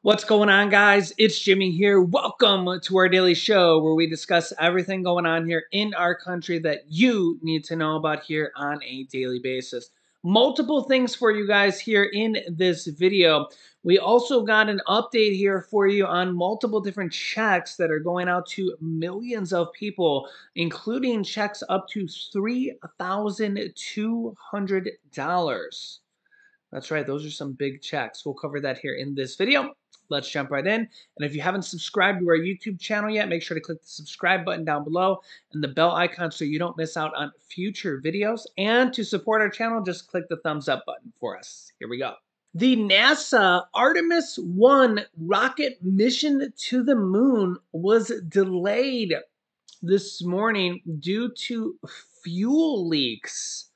What's going on, guys? It's Jimmy here. Welcome to our daily show where we discuss everything going on here in our country that you need to know about here on a daily basis. Multiple things for you guys here in this video. We also got an update here for you on multiple different checks that are going out to millions of people, including checks up to $3,200. That's right, those are some big checks. We'll cover that here in this video. Let's jump right in. And if you haven't subscribed to our YouTube channel yet, make sure to click the subscribe button down below and the bell icon so you don't miss out on future videos. And to support our channel, just click the thumbs up button for us. Here we go. The NASA Artemis 1 rocket mission to the moon was delayed this morning due to fuel leaks,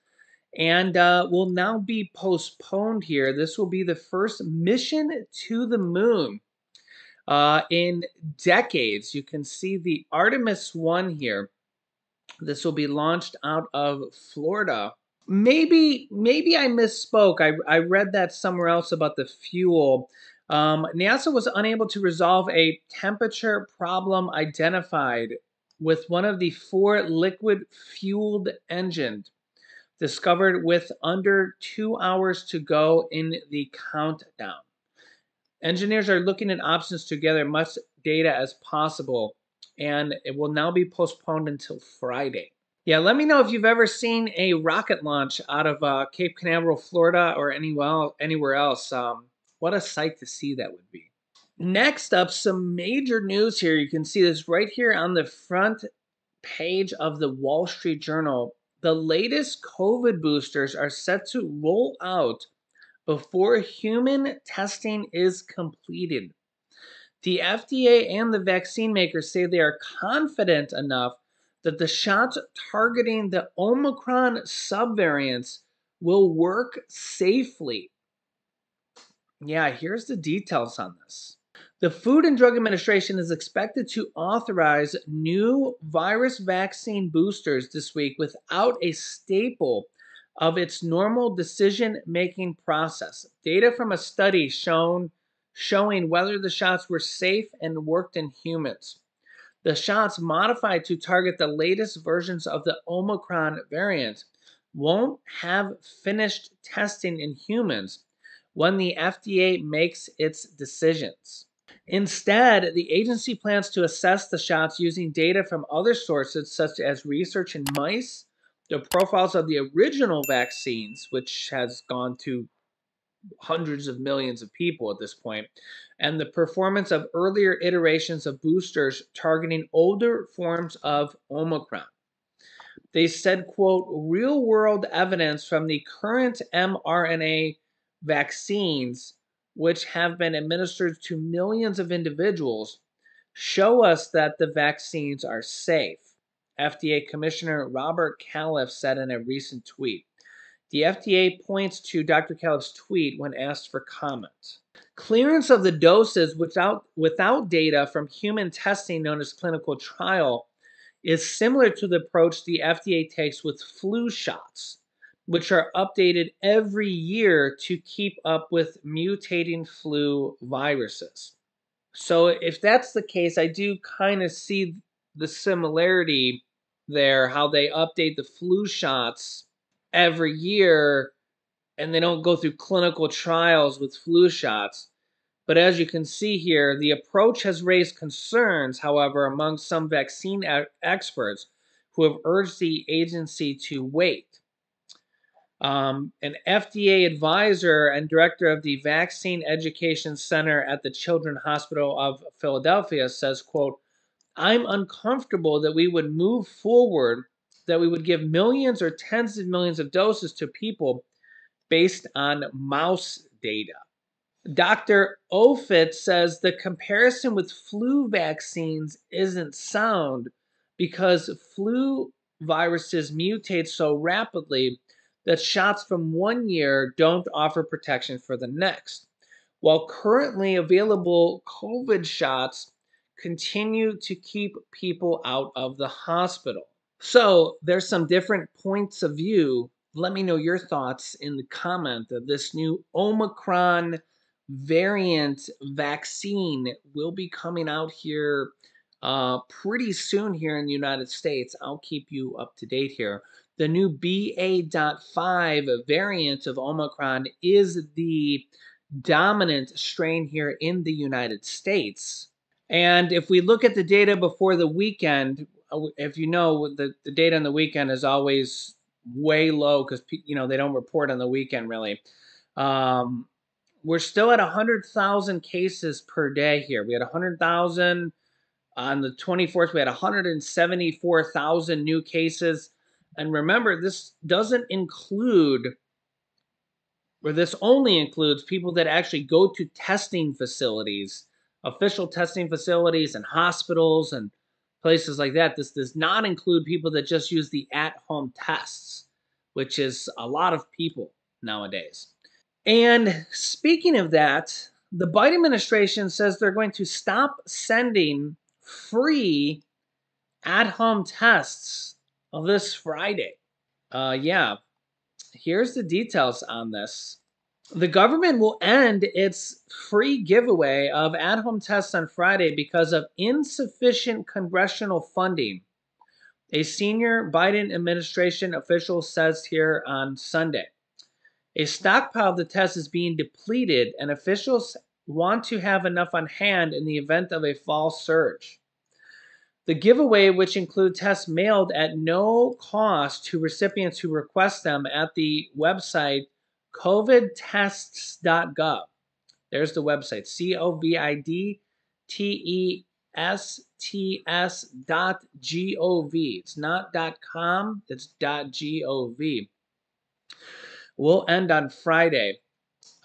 and will now be postponed here. This will be the first mission to the moon in decades. You can see the Artemis 1 here. This will be launched out of Florida. Maybe I misspoke. I read that somewhere else about the fuel. NASA was unable to resolve a temperature problem identified with one of the 4 liquid-fueled engines, discovered with under 2 hours to go in the countdown. Engineers are looking at options to gather much data as possible, and it will now be postponed until Friday. Yeah, let me know if you've ever seen a rocket launch out of Cape Canaveral, Florida, or anywhere else. What a sight to see that would be. Next up, some major news here. You can see this right here on the front page of the Wall Street Journal. The latest COVID boosters are set to roll out before human testing is completed. The FDA and the vaccine makers say they are confident enough that the shots targeting the Omicron subvariants will work safely. Yeah, here's the details on this. The Food and Drug Administration is expected to authorize new virus vaccine boosters this week without a staple of its normal decision-making process. Data from a study showing whether the shots were safe and worked in humans. The shots, modified to target the latest versions of the Omicron variant, won't have finished testing in humans when the FDA makes its decisions. Instead, the agency plans to assess the shots using data from other sources, such as research in mice, the profiles of the original vaccines, which has gone to hundreds of millions of people at this point, and the performance of earlier iterations of boosters targeting older forms of Omicron. They said, quote, real-world evidence from the current mRNA vaccines, which have been administered to millions of individuals, show us that the vaccines are safe, FDA Commissioner Robert Califf said in a recent tweet. The FDA points to Dr. Califf's tweet when asked for comment. Clearance of the doses without data from human testing, known as clinical trial, is similar to the approach the FDA takes with flu shots, which are updated every year to keep up with mutating flu viruses. So if that's the case, I do kind of see the similarity there, how they update the flu shots every year and they don't go through clinical trials with flu shots. But as you can see here, the approach has raised concerns, however, among some vaccine experts who have urged the agency to wait. An FDA advisor and director of the Vaccine Education Center at the Children's Hospital of Philadelphia says, quote, I'm uncomfortable that we would move forward, that we would give millions or tens of millions of doses to people based on mouse data. Dr. Offutt says the comparison with flu vaccines isn't sound because flu viruses mutate so rapidly that shots from one year don't offer protection for the next, while currently available COVID shots continue to keep people out of the hospital. So there's some different points of view. Let me know your thoughts in the comment of this new Omicron variant vaccine will be coming out here pretty soon here in the United States. I'll keep you up to date here. The new BA.5 variant of Omicron is the dominant strain here in the United States. And if we look at the data before the weekend, if you know, the data on the weekend is always way low because they don't report on the weekend really. We're still at 100,000 cases per day here. We had 100,000 on the 24th. We had 174,000 new cases. And remember, this doesn't include, or this only includes people that actually go to testing facilities, official testing facilities and hospitals and places like that. This does not include people that just use the at-home tests, which is a lot of people nowadays. And speaking of that, the Biden administration says they're going to stop sending free at-home tests this Friday. Yeah, here's the details on this. The government will end its free giveaway of at-home tests on Friday because of insufficient congressional funding. A senior Biden administration official says here on Sunday. A stockpile of the test is being depleted, and officials want to have enough on hand in the event of a fall surge. The giveaway, which includes tests mailed at no cost to recipients who request them at the website covidtests.gov. There's the website, covidtests.gov. It's not .com, it's .gov. Will end on Friday.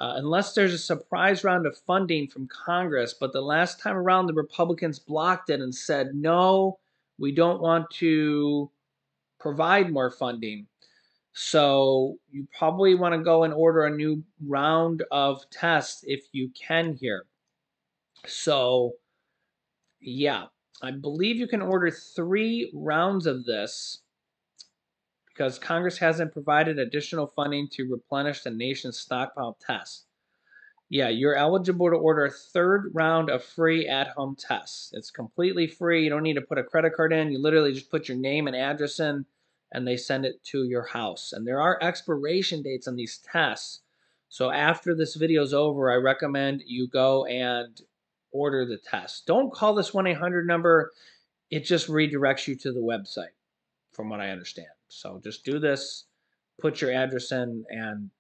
Unless there's a surprise round of funding from Congress. But the last time around, the Republicans blocked it and said, no, we don't want to provide more funding. So you probably want to go and order a new round of tests if you can here. So, yeah, I believe you can order 3 rounds of this because Congress hasn't provided additional funding to replenish the nation's stockpile of tests. Yeah, you're eligible to order a 3rd round of free at-home tests. It's completely free. You don't need to put a credit card in. You literally just put your name and address in, and they send it to your house. And there are expiration dates on these tests. So after this video is over, I recommend you go and order the test. Don't call this 1-800 number. It just redirects you to the website, from what I understand. So just do this, put your address in, and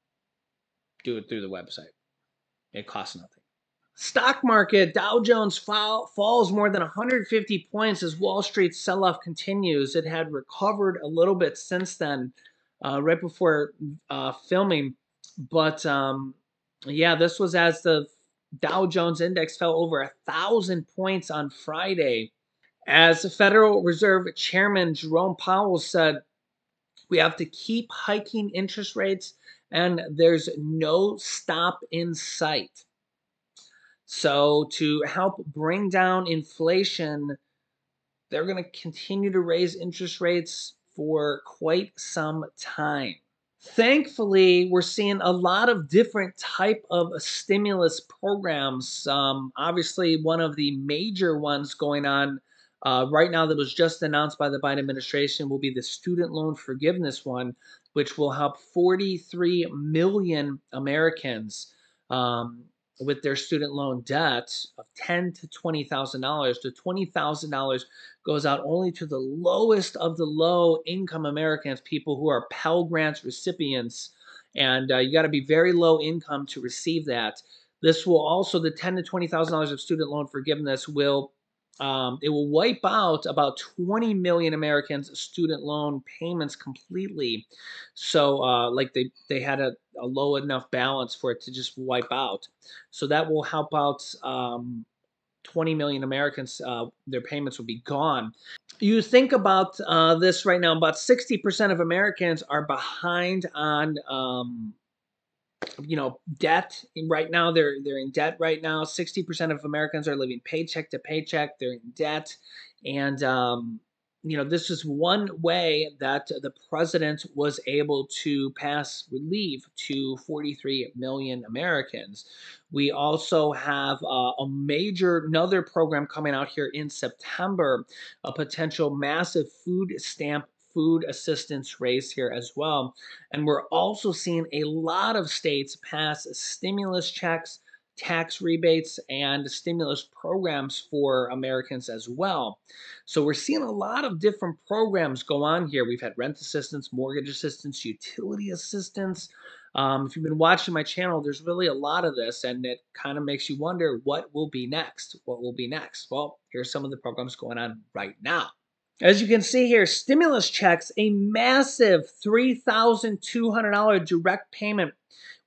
do it through the website. It costs nothing. Stock market, Dow Jones falls more than 150 points as Wall Street's sell-off continues. It had recovered a little bit since then, right before filming. But yeah, this was as the Dow Jones index fell over 1,000 points on Friday. As Federal Reserve Chairman Jerome Powell said, we have to keep hiking interest rates and there's no stop in sight. So to help bring down inflation, they're going to continue to raise interest rates for quite some time. Thankfully, we're seeing a lot of different type of stimulus programs. Obviously, one of the major ones going on right now that was just announced by the Biden administration will be the student loan forgiveness one, which will help 43 million Americans with their student loan debt of $10,000 to $20,000. The $20,000 goes out only to the lowest of the low-income Americans, people who are Pell Grants recipients, and you got to be very low income to receive that. This will also, the $10,000 to $20,000 of student loan forgiveness will it will wipe out about 20 million Americans' student loan payments completely. So like they had a low enough balance for it to just wipe out. So that will help out 20 million Americans. Their payments will be gone. You think about this right now, about 60% of Americans are behind on debt right now. They're in debt right now. 60% of Americans are living paycheck to paycheck. They're in debt, and this is one way that the president was able to pass relief to 43 million Americans. We also have another program coming out here in September, a potential massive food assistance raise here as well. And we're also seeing a lot of states pass stimulus checks, tax rebates, and stimulus programs for Americans as well. So we're seeing a lot of different programs go on here. We've had rent assistance, mortgage assistance, utility assistance. If you've been watching my channel, there's really a lot of this, and it kind of makes you wonder what will be next. What will be next? Well, here's some of the programs going on right now. As you can see here, stimulus checks, a massive $3,200 direct payment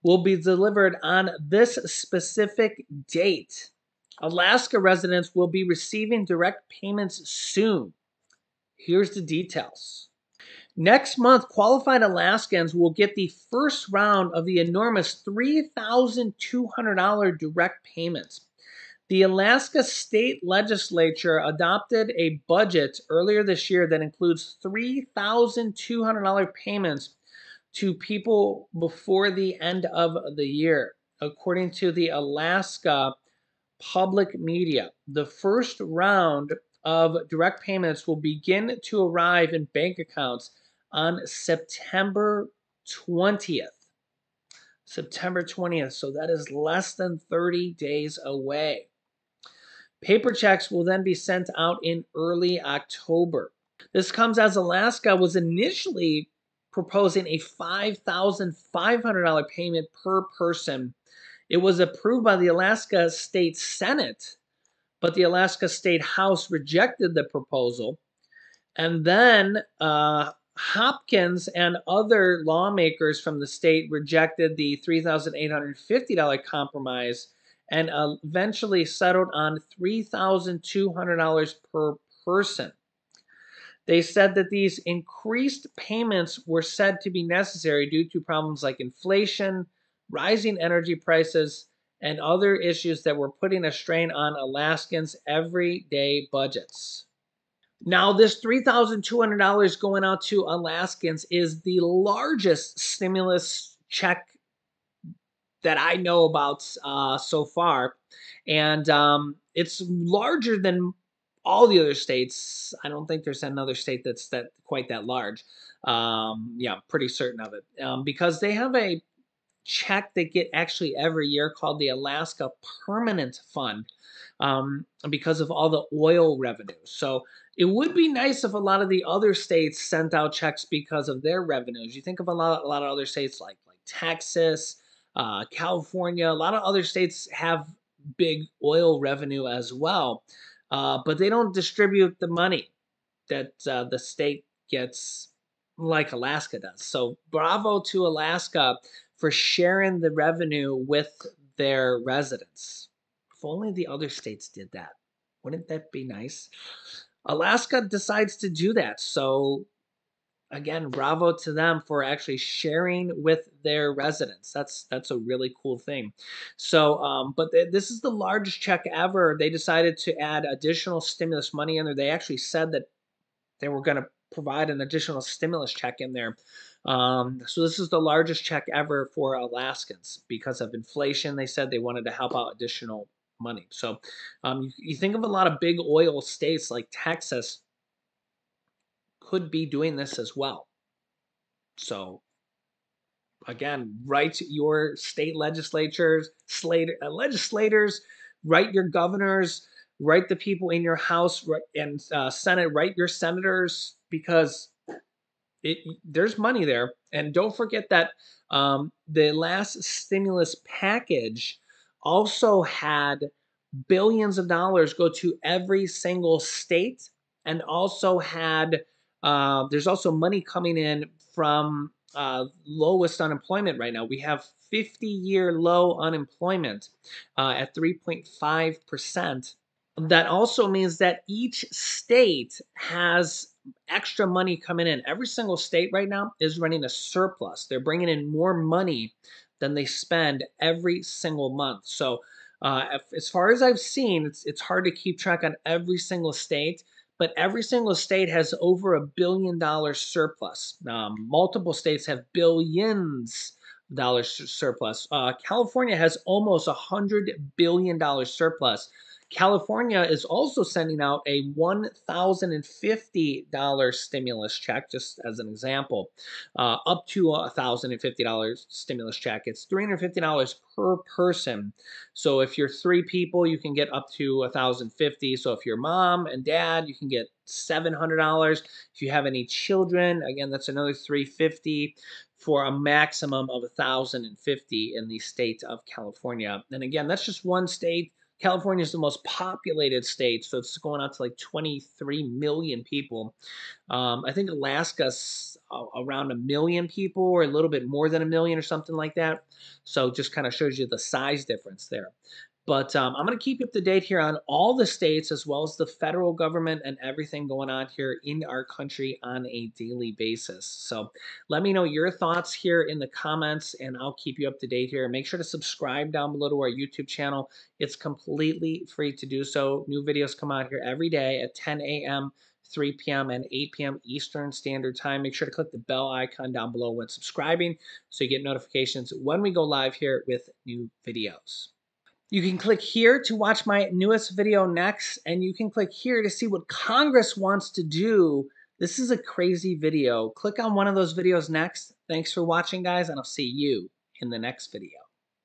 will be delivered on this specific date. Alaska residents will be receiving direct payments soon. Here's the details. Next month, qualified Alaskans will get the first round of the enormous $3,200 direct payments. The Alaska State Legislature adopted a budget earlier this year that includes $3,200 payments to people before the end of the year. According to the Alaska Public Media, the first round of direct payments will begin to arrive in bank accounts on September 20th. September 20th, so that is less than 30 days away. Paper checks will then be sent out in early October. This comes as Alaska was initially proposing a $5,500 payment per person. It was approved by the Alaska State Senate, but the Alaska State House rejected the proposal. And then Hopkins and other lawmakers from the state rejected the $3,850 compromise and eventually settled on $3,200 per person. They said that these increased payments were said to be necessary due to problems like inflation, rising energy prices, and other issues that were putting a strain on Alaskans' everyday budgets. Now, this $3,200 going out to Alaskans is the largest stimulus check that I know about so far. And it's larger than all the other states. I don't think there's another state that's quite that large. Yeah, I'm pretty certain of it. Because they have a check they get actually every year called the Alaska Permanent Fund because of all the oil revenue. So it would be nice if a lot of the other states sent out checks because of their revenues. You think of a lot of other states like Texas, California. A lot of other states have big oil revenue as well, but they don't distribute the money that the state gets like Alaska does. So bravo to Alaska for sharing the revenue with their residents. If only the other states did that. Wouldn't that be nice? Alaska decides to do that. So again, bravo to them for actually sharing with their residents. That's a really cool thing. So, but this is the largest check ever. They decided to add additional stimulus money in there. They actually said that they were going to provide an additional stimulus check in there. So this is the largest check ever for Alaskans because of inflation. They said they wanted to help out additional money. So you think of a lot of big oil states like Texas could be doing this as well. So again, write your state legislators, legislators, write your governors, write the people in your House and Senate, write your senators, because there's money there. And don't forget that the last stimulus package also had billions of dollars go to every single state, and also had there's also money coming in from lowest unemployment right now. We have 50-year low unemployment at 3.5%. That also means that each state has extra money coming in. Every single state right now is running a surplus. They're bringing in more money than they spend every single month. So as far as I've seen, it's hard to keep track on every single state, but every single state has over $1 billion surplus. Multiple states have billions dollars surplus. California has almost $100 billion surplus. California is also sending out a $1,050 stimulus check, just as an example, up to a $1,050 stimulus check. It's $350 per person. So if you're 3 people, you can get up to $1,050. So if you're mom and dad, you can get $700. If you have any children, again, that's another $350 for a maximum of $1,050 in the state of California. And again, that's just one state. California is the most populated state, so it's going out to like 23 million people. I think Alaska's around 1 million people, or a little bit more than 1 million, or something like that. So just kind of shows you the size difference there. But I'm going to keep you up to date here on all the states, as well as the federal government and everything going on here in our country on a daily basis. So let me know your thoughts here in the comments, and I'll keep you up to date here. Make sure to subscribe down below to our YouTube channel. It's completely free to do so. New videos come out here every day at 10 a.m., 3 p.m., and 8 p.m. Eastern Standard Time. Make sure to click the bell icon down below when subscribing so you get notifications when we go live here with new videos. You can click here to watch my newest video next, and you can click here to see what Congress wants to do. This is a crazy video. Click on one of those videos next. Thanks for watching, guys, and I'll see you in the next video.